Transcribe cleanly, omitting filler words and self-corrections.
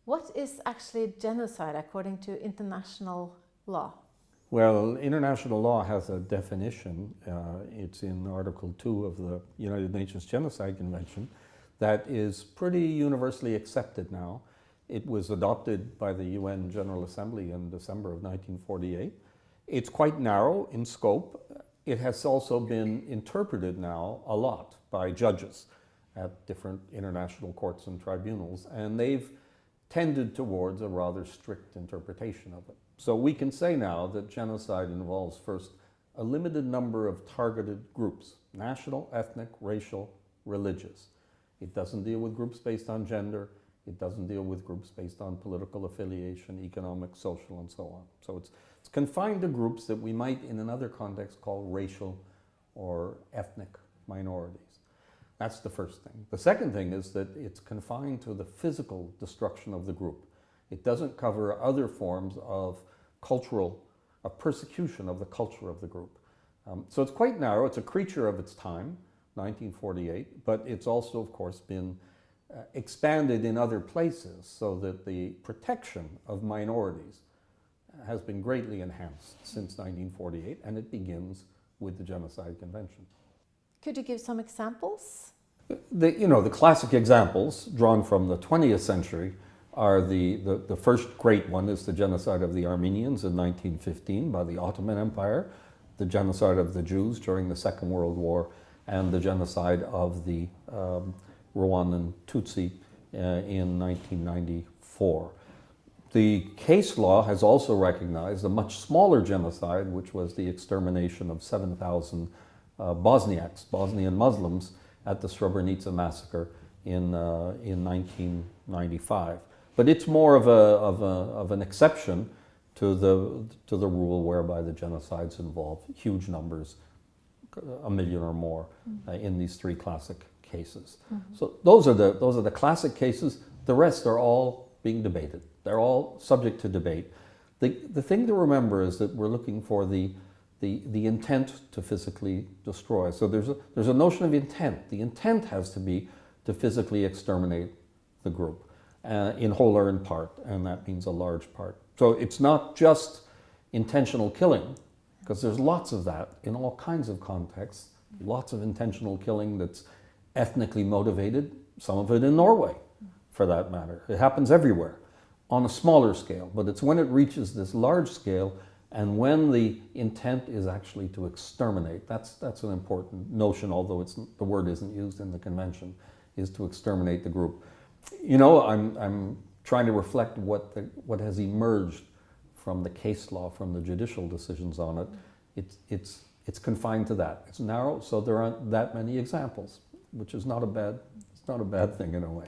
What is actually genocide according to international law? Well, international law has a definition. It's in Article 2 of the United Nations Genocide Convention that is pretty universally accepted now. It was adopted by the UN General Assembly in December of 1948. It's quite narrow in scope. It has also been interpreted now a lot by judges at different international courts and tribunals, and they've tended towards a rather strict interpretation of it. So we can say now that genocide involves first a limited number of targeted groups: national, ethnic, racial, religious. It doesn't deal with groups based on gender. It doesn't deal with groups based on political affiliation, economic, social, and so on. So it's confined to groups that we might in another context call racial or ethnic minorities. That's the first thing. The second thing is that it's confined to the physical destruction of the group. It doesn't cover other forms of persecution of the culture of the group. So it's quite narrow. It's a creature of its time, 1948, but it's also, of course, been expanded in other places so that the protection of minorities has been greatly enhanced since 1948, and it begins with the Genocide Convention. Could you give some examples? The classic examples drawn from the 20th century are the first great one is the genocide of the Armenians in 1915 by the Ottoman Empire, the genocide of the Jews during the Second World War, and the genocide of the Rwandan Tutsi in 1994. The case law has also recognized a much smaller genocide, which was the extermination of 7,000 Bosniaks, Bosnian Muslims, at the Srebrenica massacre in 1995. But it's more of an exception to the rule whereby the genocides involve huge numbers, 1 million or more, in these three classic cases. Mm-hmm. So those are the classic cases. The rest are all being debated. They're all subject to debate. The thing to remember is that we're looking for the intent to physically destroy. So there's a notion of intent. The intent has to be to physically exterminate the group, in whole or in part, and that means a large part. So it's not just intentional killing, because there's lots of that in all kinds of contexts, lots of intentional killing that's ethnically motivated, some of it in Norway, for that matter. It happens everywhere on a smaller scale, but it's when it reaches this large scale and when the intent is actually to exterminate. That's an important notion, although the word isn't used in the convention, is to exterminate the group. I'm trying to reflect what has emerged from the case law, from the judicial decisions on it. It's confined to that. It's narrow, so there aren't that many examples, which is not a bad thing in a way.